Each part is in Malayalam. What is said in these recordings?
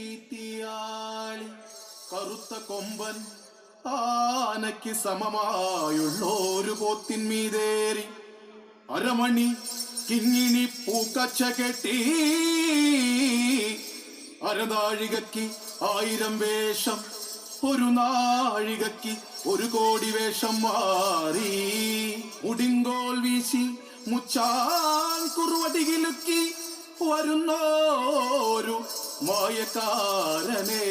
ഇരുമീത്തിയാളി കറുത്ത കൊമ്പൻ ആനയ്ക്ക് സമമായുള്ളൊരു പോത്തിന്മീതേറി അരമണി കിങ്ങിണി പൂക്കച്ച കെട്ടി അരനാഴികയ്ക്ക് 1000 വേഷം, ഒരു നാഴികയ്ക്ക് 1 കോടി വേഷം മാറി മുടിങ്കോൽ വീശി മുച്ചാൻ കുറുവടികിലുക്കി വരുന്നോരു മായക്കാരനേ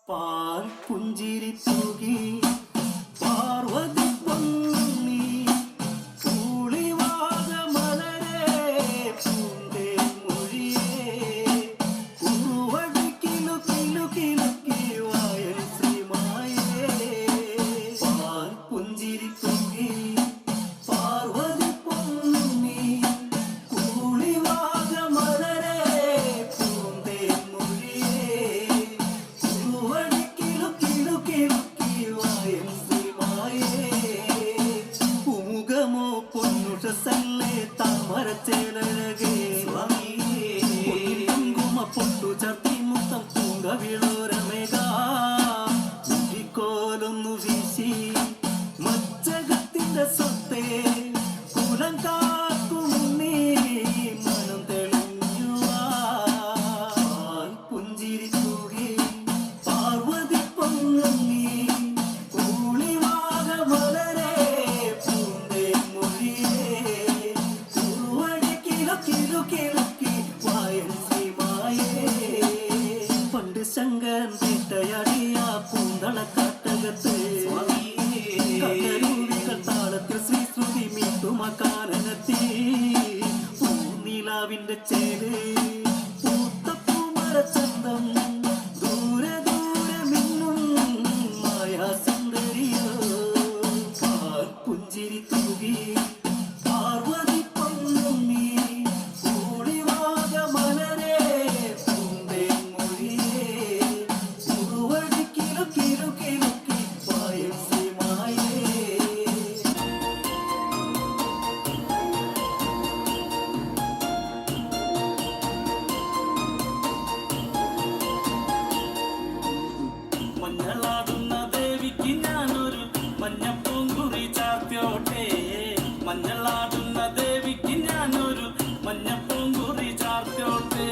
പാൽ പുഞ്ചിരി തൂകി പാർവതി പൊന്നി പൂളിവാക മലരേ പൂന്തേ മൊഴിയേ കുറുവടി കിലു കിലു കിലുക്കി വായൽ ശ്രീമായേ പാൽ പുഞ്ചിരി തൂകി പാർവതി പൊന്നി പൂളിവാക മലരേ പൂന്തേ മൊഴിയേ പൂമുഖമോ പൊന്നുഷസല്ലേ താമരച്ചേലഴകേ കുങ്കുമ പൊട്ടു ചർത്തി മുത്തം പൂങ്കവിളോരമേകാ കോലൊന്നു വീശി മച്ചകത്തിന്റെ സ്വത്തേ കുലം കാക്കുമുന്നീ മനം തെളിഞ്ഞുവാ പുഞ്ചിരി തൂകി പാർവതി പൊങ്ങി കൂളിവാക മലരേ പൂന്തേ മൊഴിയേ കുറുവടി കിലു കിലു കിലുക്കി വായൻ ശ്രീമായേ പണ്ട് ശങ്കരൻ വേട്ടയാടിയ പൂന്തളക്കാട്ടകത്ത് കടലൂരികൾ താളത്തിൽ ശ്രീശ്രുതി മീട്ടുമക്കാനത്തി പൂനിലാവിന്റെ ചേര് പൂത്തപ്പൂമരച്ചന്തം ദൂരെ ദൂരെ മിന്നും മായാസുന്ദരിയോ പാൽ പുഞ്ചിരി തൂകി പാർവതി പൊന്നി കൂളിവാക മലരേ പൂന്തേ മൊഴിയേ കുറുവടി കിലു കിലു കിലുക്കി വായൽ ശ്രീമായേ മഞ്ഞളാടുന്ന ദേവിക്ക് ഞാനൊരു മഞ്ഞപ്പൂങ്കുറി ചാർത്തിയോട്ടെ മഞ്ഞളാടുന്ന ദേവിക്ക് ഞാനൊരു മഞ്ഞപ്പൂങ്കുറി ചാർത്തിയോട്ടെ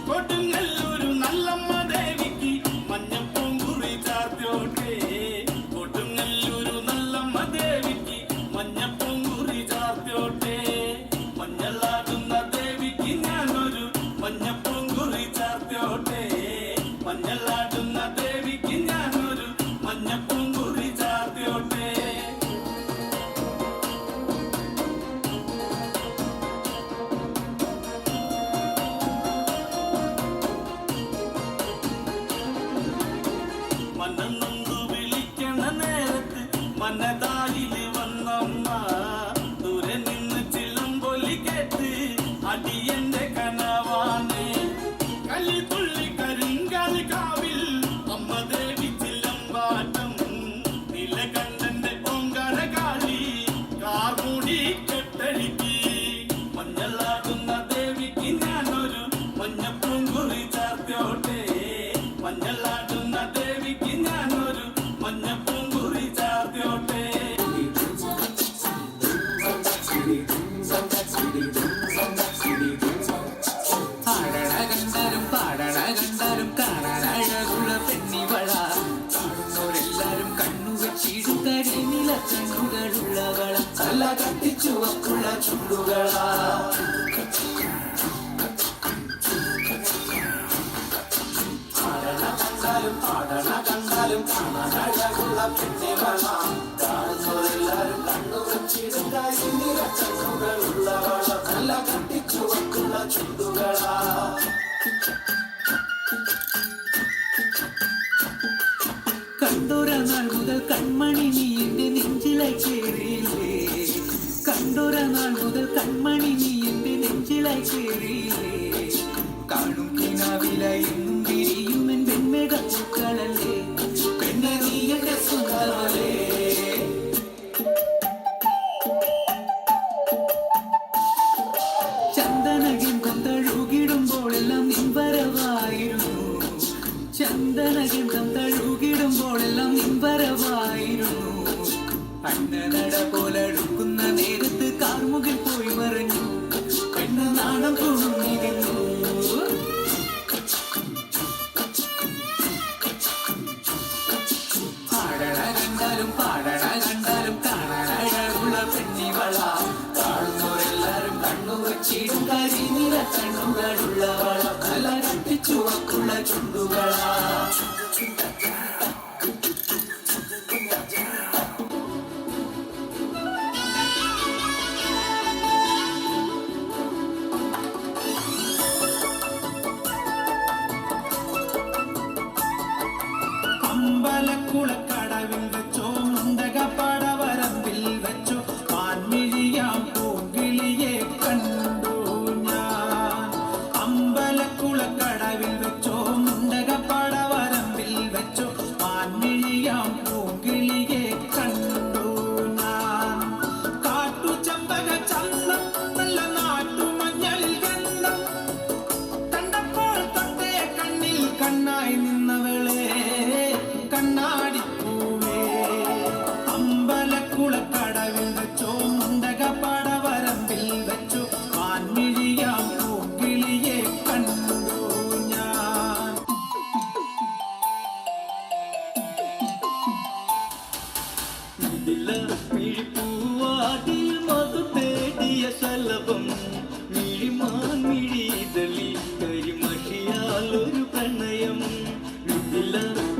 കൊടുങ്ങല്ലൂരു നല്ലമ്മ ദേവിക്ക് മഞ്ഞപ്പൂങ്കുറി ചാർത്തിയോട്ടെ കൊടുങ്ങല്ലൂരു നല്ലമ്മ ദേവിക്ക് മഞ്ഞപ്പൂങ്കുറി ചാർത്തിയോട്ടെ മഞ്ഞളാടുന്ന ദേവിക്ക് ഞാനൊരു മഞ്ഞപ്പൂങ്കുറി ചാർത്തിയോട്ടെ മഞ്ഞളാടുന്ന ദേവിക്ക് ഞാനൊരു മഞ്ഞപ്പൂങ്കുറി ചാർത്തിയോട്ടെ മനന്നൊന്നു വിളിക്കണ നേരത്ത് മനതാലില് വന്നമ്മ ദൂരെ നിന്ന് ചിലമ്പൊലി കേട്ട് അടിയന്റെ കനവാണ് കലി തുള്ളി കരിങ്കാലി കാവിൽ അമ്മ ദേവി ചിലമ്പാട്ടം നിലകണ്ഠന്റെ ഓങ്കാര കാളി കാർമുടി കെട്ടഴിക്കി മഞ്ഞളാടുന്ന ദേവിക്ക് ഞാനൊരു മഞ്ഞപ്പൂങ്കുറി ചാർത്തിയോട്ടെ മഞ്ഞളാടുന്ന ദേവിക്ക് ഞാനൊരു മഞ്ഞപ്പൂങ്കുറി ചാർത്തിയോട്ടെ കണ്ടാലും പാടണ കണ്ടാലും കാണാനഴകുള്ള പെണ്ണിവള കാണുന്നവരെല്ലാരും കണ്ണുവെച്ചിടും കരിനില കണ്ണുകളുള്ളവള തല കത്തിച്ചുവക്കുള്ള ചുണ്ടുകളാ പാടണ കണ്ടാലും കാണാനഴകുള്ള പെണ്ണിവള കാണുന്നവരെല്ലാരും കണ്ണുവെച്ചിടും കരിനില കണ്ണുകളുള്ളവള തല കത്തിച്ചുവക്കുള്ള ചുണ്ടുകളാ കണ്ടോര നാൾ മുതൽ കൺമണി നീ എന്റെ നെഞ്ചിലായി കേറിയില്ലേ കണ്ടോര നാൾ മുതൽ കൺമണി നീ എന്റെ നെഞ്ചിലായി കേറിയില്ലേ കാണും കിനാവില എന്നും വിരിയും എൻ വെൺമേഘ പൂക്കളല്ലേ പെണ്ണെ നീ എന്റെ സ്വന്തമല്ലേ ചന്ദനഗന്ധം തഴുകിടുമ്പോഴെല്ലാം നിൻവരവായിരുന്നു, ചന്ദനഗന്ധം തഴുകിടുമ്പോഴെല്ലാം നിൻവരവായിരുന്നു. അന്നനട പോലെടുക്കുന്ന നേരത്ത് കാർമുകിൽ പോയി മറിഞ്ഞു, പെണ്ണ് നാണം കുണുങ്ങിരുന്നു. ആടണ കണ്ടാലും പാടണ കണ്ടാലും കാണാനുള്ള പെണ്ണിവള, കാണുന്നവരെല്ലാരും കണ്ണു വച്ചിടും കരിനിറ കണ്ണുകളുള്ളവള, നല്ല കട്ടിച്ചുവക്കുള്ള ചുണ്ടുകളാ. അമ്പലക്കുളക്കടവിൽ വെച്ചോ മുണ്ടകപ്പടവരമ്പിൽ വെച്ചോ മാൻമിഴിയാം പൂങ്കിളിയെ കണ്ടു ഞാൻ. അമ്പലക്കുളക്കടവിൽ വെച്ചോ മുണ്ടകപ്പടവരമ്പിൽ വെച്ചോ മാൻമിഴിയാം പൂങ്കിളിയെ കണ്ടു ഞാൻ. കാട്ടുചമ്പക ചന്തം നല്ല നാട്ടുമഞ്ഞളിൽ ഗന്ധം കണ്ടപ്പോൾ തൊട്ടേ കണ്ണിൽ കണ്ണായി നിന്നവളെ കണ്ണാടിപ്പൂവേ. അമ്പലക്കുളക്കടവിൽ വെച്ചോ മുണ്ടകപ്പടവരമ്പിൽ വെച്ചോ മാൻമിഴിയാം പൂങ്കിളിയെ കണ്ടു ഞാൻ. മിഴിപ്പൂവാതിൽ മധു തേടിയ ശലഭം മിഴിമാൻ മിഴിതളി കരിമഷിയാൽ ഒരു പ്രണയം.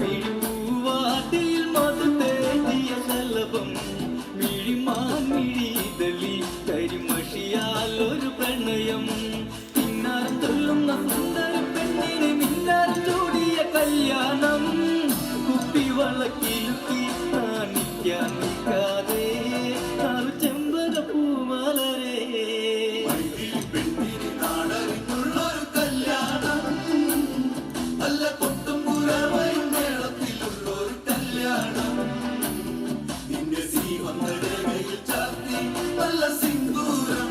മിഴിപ്പൂവാതിൽ മധു തേടിയ ശലഭം മിഴിമാൻ മിഴിതളി കരിമഷിയാൽ ഒരു പ്രണയം. പിന്നാർ തുള്ളുന്ന സുന്ദര പെണ്ണിന് മിന്നാർ ചൂടിയ കല്യാണം, കുപ്പിവളക്കിലുക്കി കാണിക്കാൻ നിൽക്കാതെ ആറു ചെമ്പക പൂമലരെ. പെണ്ണിന് നാടറിഞ്ഞുള്ളൊരു കല്യാണം, നല്ല കൊട്ടും പുറവയും മേളത്തിലുള്ളൊരു കല്യാണം. നിന്റെ ശ്രീവങ്ങളുടെ കയ്യിൽ ചാർത്തി നല്ല സിന്ദൂരം.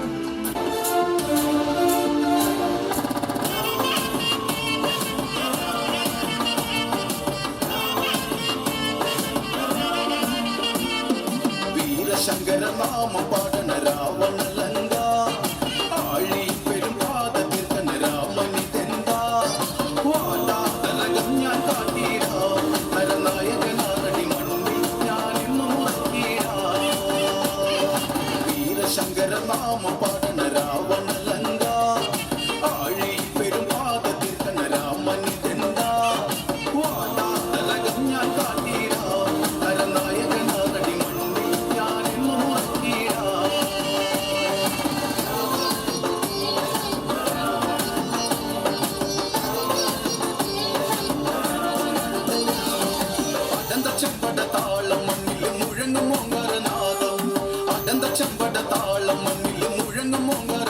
വീരശങ്കര നാമ പാടണ രാവണലങ്ക, ആഴി പെരും പാത തീർക്കണ രാമനിതെന്താ. വാലാതലകം ഞാൻ കാട്ടീരാ, നരനായകനാകടി മണ്ണി ഞാൻ ഇന്നും മറക്കീരാ. വീരശങ്കര നാമ പാടണ രാവണലങ്ക, ആഴി പെരും പാത തീർക്കണ രാമനിതെന്താ. വാലാതലകം ഞാൻ കാട്ടീരാ, നരനായകനാകടി മണ്ണി ഞാൻ ഇന്നും മറക്കീരാ. അടന്ത ചെമ്പട താളം മണ്ണിൽ മുഴങ്ങും ഓങ്കാരനാദം, അടന്ത ചെമ്പട താളം മണ്ണിൽ മുഴങ്ങും ഓങ്കാര